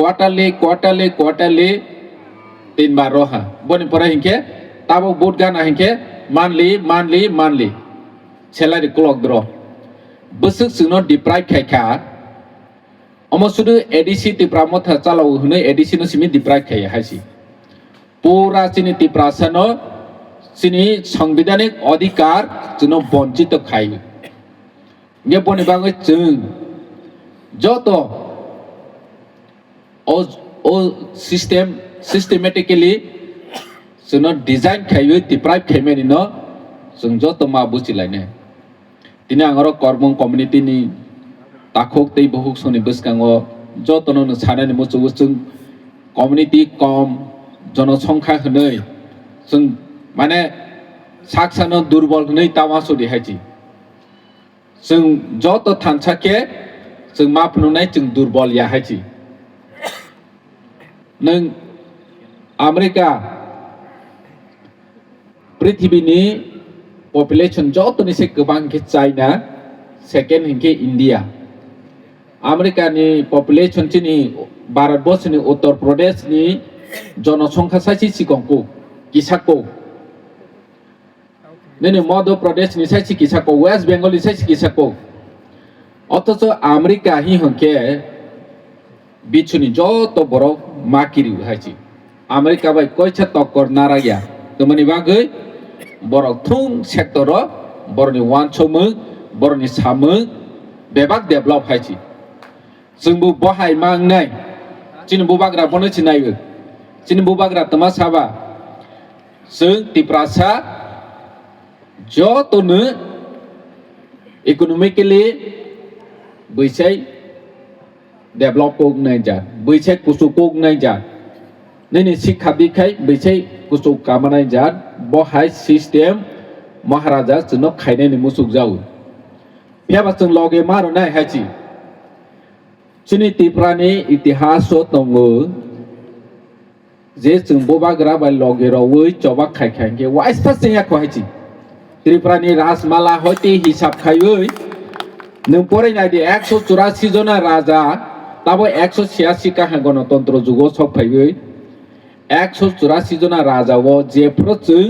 quarterly 3 বার রহা বনি পরে হিংকে তাবো বুট গানা হিংকে monthly salary clock dro বসুক সুনো deprive খাইখা অমসুদু এডিসি তিপ্রা মথা চালাও হনে এডিসি নো সিমি deprive খাইয়া হাইছি পুরা চিনি তিপ্রাসানো চিনি সাংবিধানিক অধিকার চিনো বঞ্চিত খাই গে বনি বাঙে जों যত ও systematically जोंनो डिजाइन खाइयो deprive खाइमेनि न जों जत मा बुजिलायने दिनै आङो कर्म कम्युनिटी नि ताखोक तै बहुक सनि बसकाङो जतनो सानानि मुचुगु जों कम्युनिटी कम जनसंख्या हनै जों माने साक्सानो दुर्बल हनै तामासो देहायची जों जत थानसाके जों मा फुनुनाय जों दुर्बल याहायची नों अमेरिका पृथ्वीनि पपुलेशन जतनि से गोबां के चाइना सेकेंड हिंके इंडिया अमेरिका नि पपुलेशन चिनि भारतवर्षनि उत्तर प्रदेश नि जनसंख्या साइसि सिगंको किसाको नैनो मध्य प्रदेश नि साइसि किसाको वेस्ट बेंगल नि साइसि किसाको अथच अमेरिका हि हंके बिछुनि जत बरो माकिरि हाइछि अमेरिका बाय कयसा तक्कर नाराया तमनि बागै बरक थुं सेक्टर बरनि वानसमो बरनि सामो बेबाक डेभलप हाइछि जोंबो बहाय मांनाय चिनि बुबाग्रा बनो चिनायो चिनि बुबाग्रा तमा साबा जों तिप्रासा जतनो इकोनॉमिकली बैसाय डेभलप को नहीं जा बैसाय कुसु को नहीं जा नहीं शिक्षा दिखाई बैसाय कुसु कामनाय जा बहाय सिस्टेम महाराजा जोंनो खायनायनि मुसुक जाउ फेबा जों लगे मारो नाय हायची चिनि तिप्रानि इतिहास दङो जे जों बबाग्रा बाय लगे रावै चबा खायखांगे वाइसता जों याखौ त्रिपुरानि राजमाला हयते हिसाब खायै नों फरायनाय दे 184 जना राजा ताबो 186 काहा गणतंत्र जुगो सफायै 184 जना राजावो जेफ्रो जों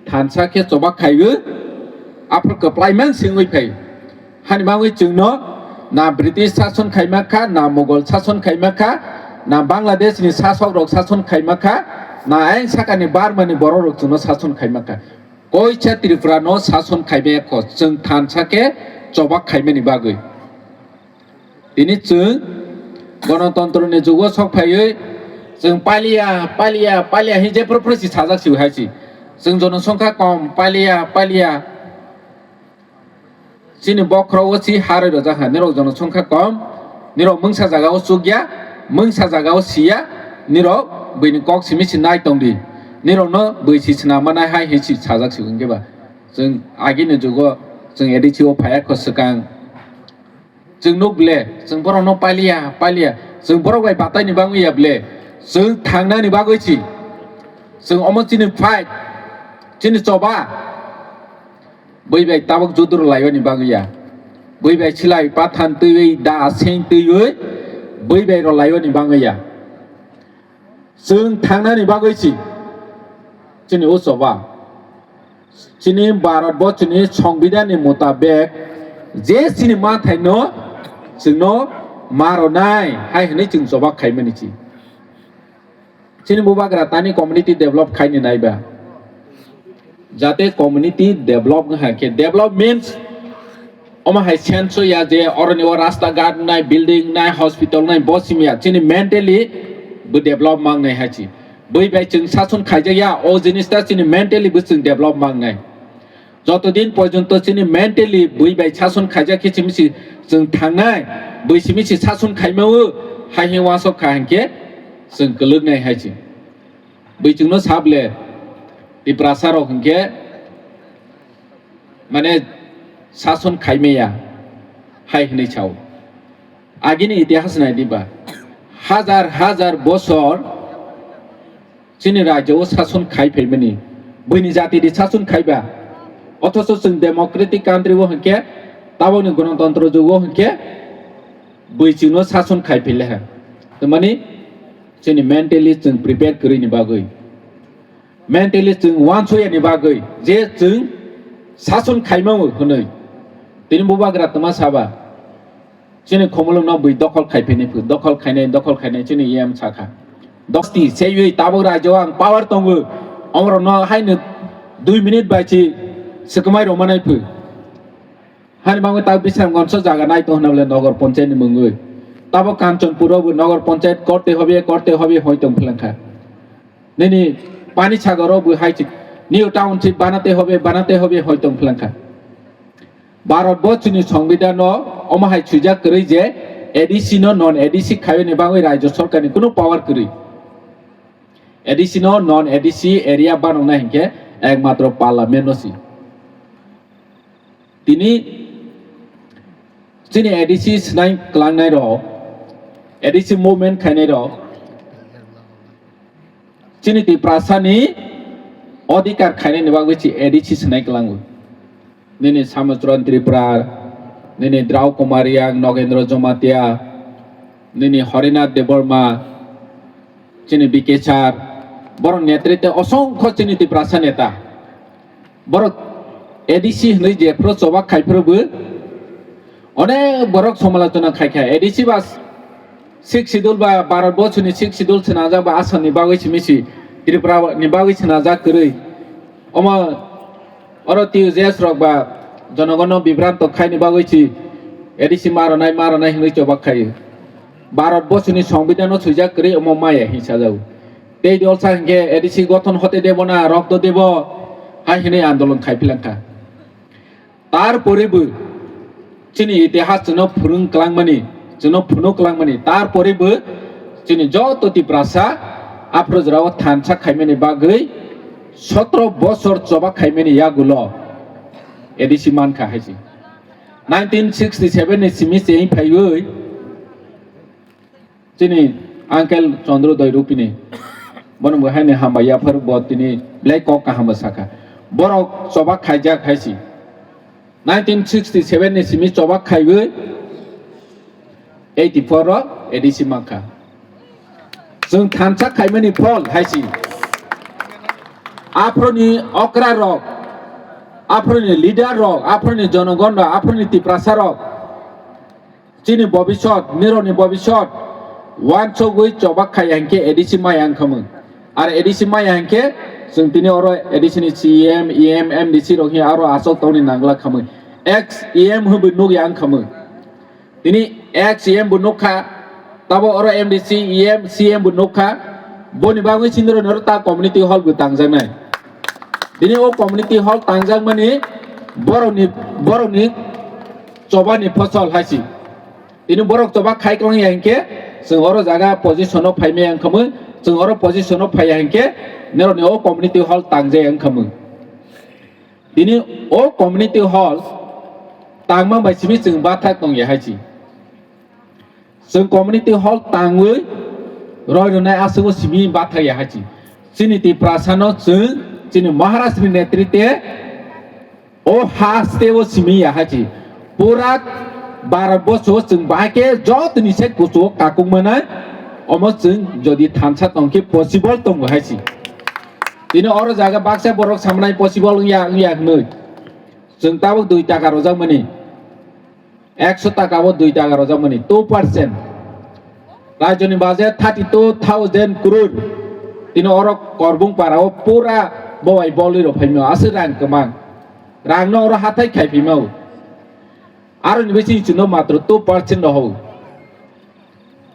थानसाके चबा खायो आफोरखौ प्लाइमेन सिङै फै हानि मावै जोंनो ना ब्रिटिश शासन खाइमाखा ना मुगल शासन खाइमाखा ना बांलादेशनि शासक रक शासन खाइमाखा ना आइन साकानि बारमानि बर' रक जोंनो शासन खाइमाखा कयसा त्रिपुरानो शासन खाइबायाखौ जों थानसाके चबा खाइमेनि बागै दिनै जों गणतंत्रनि जुगो सफायै जों पालिया हि जेफ्रो प्रसि साजासिउ हायची जों जनसंख्या कम पालिया चिनि बख्रावची हारे जाहा निरो जनसंख्या कम निरो मंसा जागाव सुग्या मंसा जागाव सिया निरो बैनि कक सिमिसि नाय तंदि निरो न बैसि सनामानाय हाय हिसि साजासिउ गेबा जों आगिनि जुगो जों एडिसिओ फायाखौ सकां जों नब्ले जों बरनो पालिया जों बरगाय बातायनि बाङैयाब्ले जों थांनानि बागैची जों अमचिनि फाइट चिनि चबा बैबाय ताबक जुदुर लायनि बागैया बैबाय सिलाय पाथान तैयै दा सें तैयै बैबाय र लायनि बागैया जों थांनानि बागैची चिनि उसबा चिनि भारतवर्षनि संविधाननि मुताबिक जे चिनि मा थाइनो जोंनो मारनाय हाय हनै जों जबा खाइमेनिची चिनि बुबाग्रा तानि कम्युनिटी डेभलप खाइनि नायबा जाते कम्युनिटी डेभलप हाके डेभलप मीन्स अमा हाय सेंस या जे अरनि व रास्ता घाट नाय बिल्डिंग नाय हॉस्पिटल नाय बसिमिया चिनि मेंटली बो डेभलप मांगनाय हाची बैबाय जों शासन खाइजाया अ जिनिसता चिनि मेंटली बो जों डेभलप मांगनाय যতদিন পর্যন্ত চিনি মেন্টালি বইবাই শাসন খাইজাকে চিমিসি जों थांनाय बैसिमिसि शासन खाइमावो हाय वासक खाहांके जों गलगनाय हायची बैजोंनो साबले तिप्रासाराव हंके माने शासन खाइमेया हाय हनै छाव आगिनि इतिहास नायदिबा हाजार बছर चिनि राज्योआव शासन खाइफैमोनि बैनि जातिनि शासन खाइबा अथच जों डेमोक्रेटिक कान्ट्री वो हंके ताबोनि गणतंत्र जुगो हंके बैजोंनो शासन खाइफैले Temani sini mentally jeng prepare kiri ni bagai mentally jeng wan soya ni bagai je jeng sasun kaimau honoi tini bubagra tema saba sini khomolong na bui dokol kaipeni pu dokol kainai sini yam saka dosti seyui tabok rajo ang power tongu amro no haine 2 minute bachi sekamai romanai pu hani bangu ta bisam gonso jaga nai to honable nogor panchayat ni mungui tabo Kanchanpur নগর পঞ্চায়েত করতে হবে হয়তো ফেলাঙ্কা নেনি পানি সাগর হাইছি new township বানাতে হবে হয়তো ফেলাঙ্কা ভারতবর্ষনি সংবিধান অমাহাই সুজা করি যে এডিসি নন এডিসি খাইনি বাংলায় রাজ্য সরকারনি কোনো পাওয়ার করি এডিসি নন এডিসি এরিয়া বানানো হিংকে একমাত্র পার্লামেন্টসি তিনি যিনি এডিসি স্নাই ক্লাংনাই রহ edisi movement khainai ro chini ti prasani odhikar khainai ni bagui chi edisi snai klangu nini samutron tripura nini drau kumariang nogendra jomatia nini harinath deborma chini bikechar bor netritwe অসংখ্য chini ti prasani eta bor edisi hnoi je pro chobak khaiforobo onek borok somalotona khaikha edisi bas Six sidul ba Bharatborshoni six sidul senaja ba Assam ni bagui chimisi Tripura ni bagui senaja kori oma oro tiu jes rok ba jonogono bibranto khaini bagui chi edisi maranai hinoi chobak khai Bharatborshoni সংবিধান সুজা kori omo maya hisa jau tei dol sangge edisi গঠন হতে দেব না রক্ত দেব high hinoi আন্দোলন খাইফিলাঙ্কা তারপরেবো চিনি ইতিহাস জনো ফুরুং ক্লাংমানি जोंनो फुनो क्लांगमानि तारपरेबो जोंनि जतति प्रासा आफ्रोजराव थानसा खाइमेनि बागै 17 बছর जबा खाइमेनि यागुल एडिसि मानखा हाइसि 1967 नि सिमिसे फाइयै जोंनि आंकेल चंद्रदय रुपिनि बनबो हाइने हामायाफोर बतिनि ब्लैक कक हामा साखा बरक जबा खाइजा खाइसि 1967 नि सिमि जबा खाइयै 84 edisi maka जों थानसा खाइमानि फल हाइसि आफ्रोनि अक्रा रक आफ्रोनि लिडार रक आफ्रोनि जनगण रक आफ्रोनि तिप्रासा रक चिनि भबिष्यत निरनि भबिष्यत वानसो गई चबा खाइहांके एडिसि मायां खमो आरो एडिसि मायांके जों तिनि अरो एडिसिनि सीएम ईएम एमडीसी रहि आरो आसक तौनि नांगला खमो एक्स ईएम होबो नोगियां खमो Ini XCM bunukha, tabo oro MDC, EM, CM bunukha, boni bangun sindro norta community hall butang jangai. Ini o community hall tangjang mani boroni coba ni fasal haisi. Ini borok coba khai klang yang ke, seng oro jaga position of pay yang kamu, seng oro position of pay yang ke, nero ni o community hall tangjang yang kamu. Ini o community hall tangmang baisimi seng batak tong ya haisi. जों community hall तांगै रयनाय आसुगो सिमि बाथाया हाची सिनिति प्रासानो जों जिनि महाराष्ट्रनि नेतृत्वे ओ हास्तेओ सिमि हाची पूरा भारतबर्ष जों बाके जतनि से कुसो काकुं मोना अम जों जदि थानसा तंके पसिबल तंग हाची दिनो अरो जागा बाक्सा बरक सामनाय पसिबल या नै जों ताबो 2 टाका रजां माने 100 টাকা 2 টাকা রজমনি 2% রাজনী বাজেট 32,000 crore তিনি অরক করবুং পারাও পুরা বয় বলির ফাইমো আছে রাং কমাং রাং ন অর হাতাই খাইফিমো আর নিবেছি চিনো মাত্র 2% হও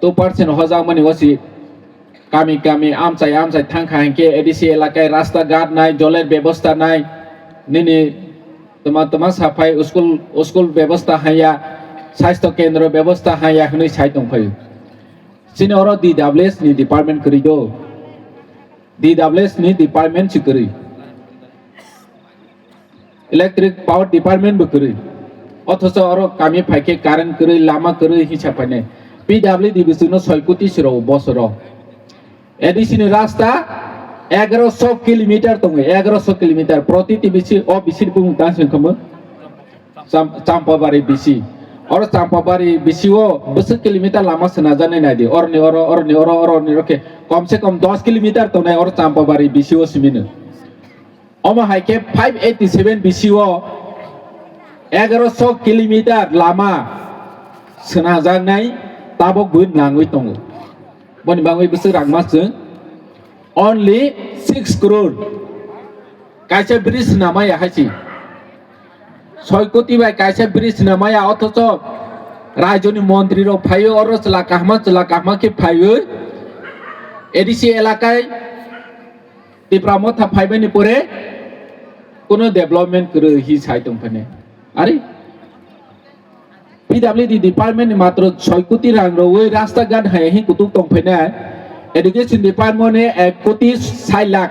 2% হজাং মানি ওসি কামি আমচাই থাংখা হাंके এডিসি এলাকায় রাস্তাঘাট নাই জলের ব্যবস্থা নাই নিনি तमा साफाई स्कुल व्यवस्था हाया स्वास्थ्य केंद्र व्यवस्था हाया हनै साइ दंफायो सिनि अरो DWS नि डिपार्टमेंट करि दो DWS नि डिपार्टमेंट सिकरि इलेक्ट्रिक पावर डिपार्टमेंट बकरि अथच अरो कामी फाइके कारेन्ट करि लामा करि हिसाब फाइने PW डिविजन 6 कोटी सिरो बसर एडिसि नि रास्ता 1100 किलोमीटर तंग 1100 किलोमीटर प्रति बिसि ओ बिसिर बुं दासिन खम चाम्पाबारि बिसि or Champabari bisio bus kilometer lama senajan nai di or ni oke komse kom 10 kilometer to nai or Champabari bisio simine oma haike 587 bisio 1100 kilometer lama senajan nai tabo gun langui tongo boni bangui bus rangma sung only 6 crore kaisa bridge namaya hachi 6 কোটি by কাইসা bridge নামায়া অথচ রাজ্যনি মন্ত্রীরা ফাইও আর চলা কাহমা কে ফাইও ADC এলাকায় টিপ্রামথা ফাইবানি পরে কোনো development করে হি সাইতং ফানে আরে PWD department মাত্র 6 কোটি রাং রই রাস্তাঘাট হাই হি কুতুক তং ফানে এডুকেশন ডিপার্টমেন্টে 1 কোটি 60 লাখ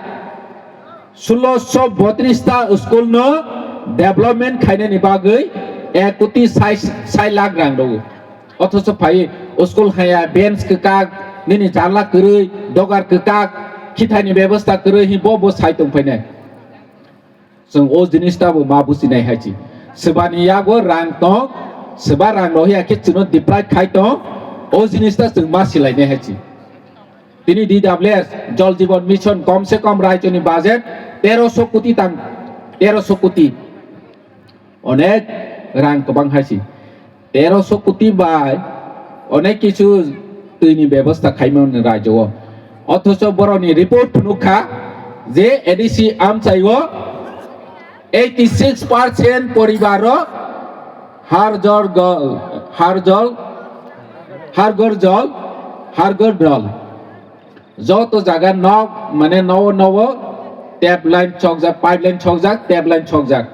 1632 টা স্কুল ন डेवलपमेंट खाने नि बागै 1 कोटी 60 लाख रां दो अथच फाइ स्कुल हाया बेंच ककाक निनि जाला करै दगार ककाक खिथानि व्यवस्था करै हि बो साइतों फैनाय जों ओ जिनिसटाबो मा बुसिनाय हाइछि सोबानि यागो रां त सोबा रां रहिया के चुनो दिप्राय खाइ त ओ जिनिसटा जों मा सिलायनाय हाइछि तिनि DWS जल जीवन मिशन कम से कम राज्यनि बाजेट 1300 कोटी तां 1300 कोटी অনেক রাং কবাং হাসি 1300 কোটি বাই অনেক কিছু তৈনি ব্যবস্থা খাইমন রাজ্য অথচ বরনি রিপোর্ট নুখা যে এডিসি আমচাইও 86% পরিবার হারগর জল যত জায়গা নব মানে নব ট্যাপ লাইন ছকজাক পাইপ লাইন ছকজাক ট্যাপ লাইন ছকজাক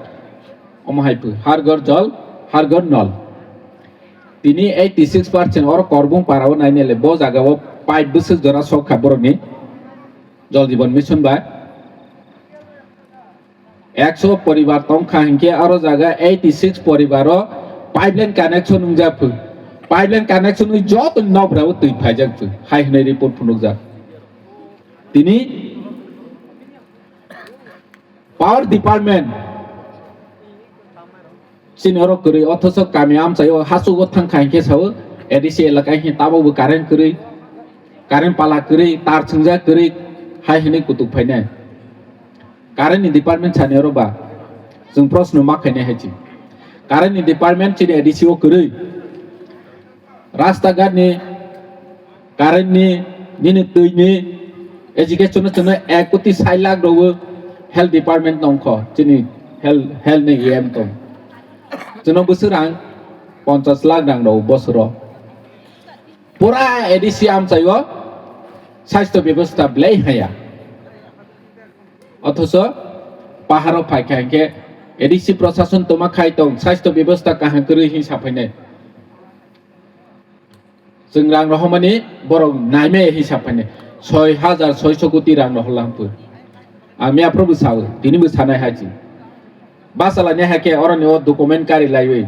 অমহাইপু হারগর জল হারগর নল তিনি 86% और করবং পারাও নাইনেলে ব জায়গাও পাইপ বসে জরা সব খাবরনি জল জীবন মিশন বা 100 পরিবার তংখা হিংকে আরো জায়গা 86 পরিবার পাইপলাইন কানেকশন উংজাফু পাইপলাইন কানেকশন উই যত নবরাও তুই ফাইজাকফু হাই হনে রিপোর্ট ফুনুকজা তিনি পাওয়ার ডিপার্টমেন্ট सिनियर करी अथच कामी आमचायो हासुगो थांखाय के साव एडिसि एलाकाय हि ताबो कारेन्ट करी कारेन्ट पाला करी तार छंजा करी हाय हने कुतुक फायनाय कारेन्ट डिपार्टमेन्ट सानियर बा जों प्रश्न मा खायनाय हायछि कारेन्ट डिपार्टमेन्ट चिनि एडिसि ओ करी रास्ता घाटनि कारेन्टनि निनि दैनि एजुकेशन चनो 1 कोटी 60 लाख दो हेल्थ डिपार्टमेन्ट नंख चिनि हेल्थ नि एम तो जोंनाव बोसोरां 50 लाख रां दं बोसोराव पुरा एडिसि आमचायो स्वास्थ्य व्यवस्था ब्लै हाया अथच पाहाराव फायखांके एडिसि प्रशासन तमा खाय दं स्वास्थ्य व्यवस्था काहा करै हि साफायनाय जों रां रहमानि बर नायमे हि साफायनाय 6600 कोटी रां रहलांपु आमी आप्रबो सावो दिनिबो सानाय हाजि बासाला ने हाके अरनि ओ डकुमेन्ट कारि लायवे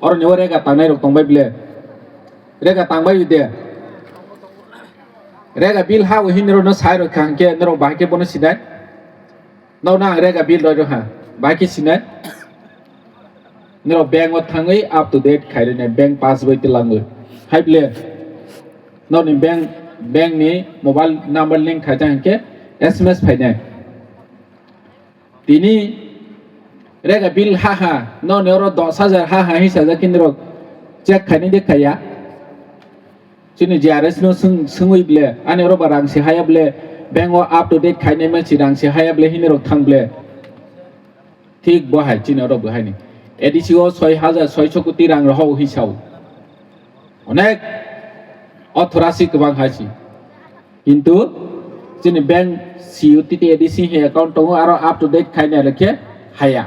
अरनि ओ रेगा तांनाय रक तंबाय बिले रेगा तांबाय दे रेगा बिल हा हिनरो न साय रखांके नरो बाके बनो सिनाय नाव ना रेगा बिल रय हा बाके सिनाय नरो बैंक व थांगै अप टू डेट खायरने बैंक पासबुक तिलांगो हाय बिले नाव नि बैंक नि मोबाइल नम्बर लिंक खायजांके एसएमएस फायनाय तिनि रेगा बिल हा नो नेरो 10000 हा हिसाजा किनरो चेक खायनि देखाया चिनि जीआरएस नो संगै ब्ले आनेरो बारांसि हायाब्ले बेंगो अप टू डेट खायनि मानसि रांसि हायाब्ले हिनेरो थांब्ले ठीक बहाय चिनेरो बहायनि एडिसिओ 6600 कोटी रां रहाव हिसाब अनेक अथरासि गोबां हासि किन्तु चिनि बैंक सीयूटीटी एडिसि हे अकाउंट दङ आरो अप टू डेट खायनि लेखे हाया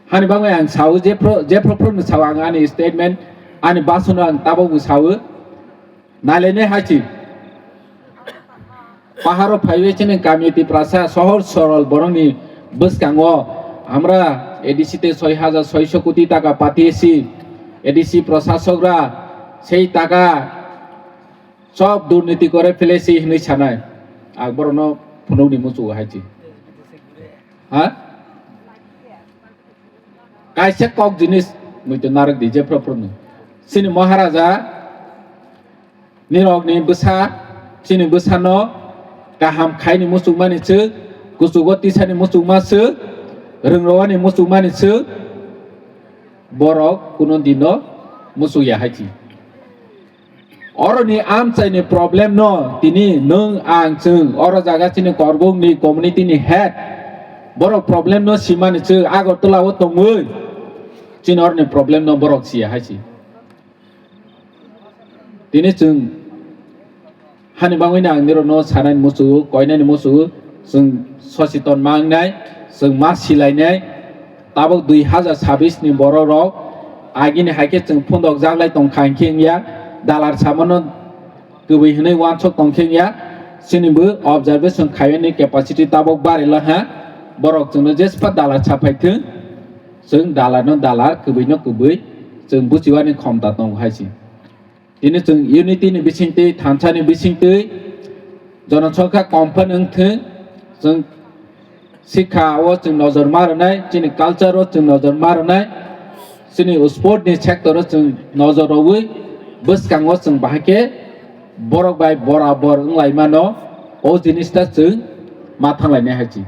हानि बाङै आं सावो जे प्रफोरनो साव आं आनि स्टेटमेन्ट आनि बासनो आं ताबावबो सावो नालेने हाचि पाहारो फाइवेचने कामिति प्रासा शहर सरल बरंनि बसकाङो আমরা এডিসিতে 6600 কোটি টাকা পাঠিয়েছি এডিসি প্রশাসকরা সেই টাকা সব দুর্নীতি করে ফেলেছে হিনি ছানায় আকবরন ফোননি মুচু হাইছি হ্যাঁ কাইসে কক জিনিস muito narak di je properno sini maharaja nirok ni besa sini besa no kaham khai ni musukma ni se kusugo tisa ni musukma se ringrawa ni musukma ni se borok kuno dino musuk ya haji Oroni amcai ni problem no tini nung ang chung oro jaga sini korbung ni community ni head borok problem no sima ni chung agotla o tongui sini or ni problem no borok sia haji tini chung hani bangui nang niro no sanan musu koina ni musu chung sositon mangnai chung mas silai nai tabok 2026 ni borok rok agini haike chung phondok jaglai tong khangking ya dalar samono kubi hinai wan chok tongkheng ya sinibu observation khayani capacity tabok barila ha borok chung jespa dalar chapai thung chung dalar no dalar kubi no kubi chung buchiwani khomta tong haisi tini chung unity ni bisingti thansa ni bisingti jonasangkha company thung chung শিক্ষা ও chung nozor marnai chini culture o chung nozor marnai sini sport ni sector o chung nozor oi boskango chung bahake borok bai borabor nglai mano o jinista chung ma thanglai ne haji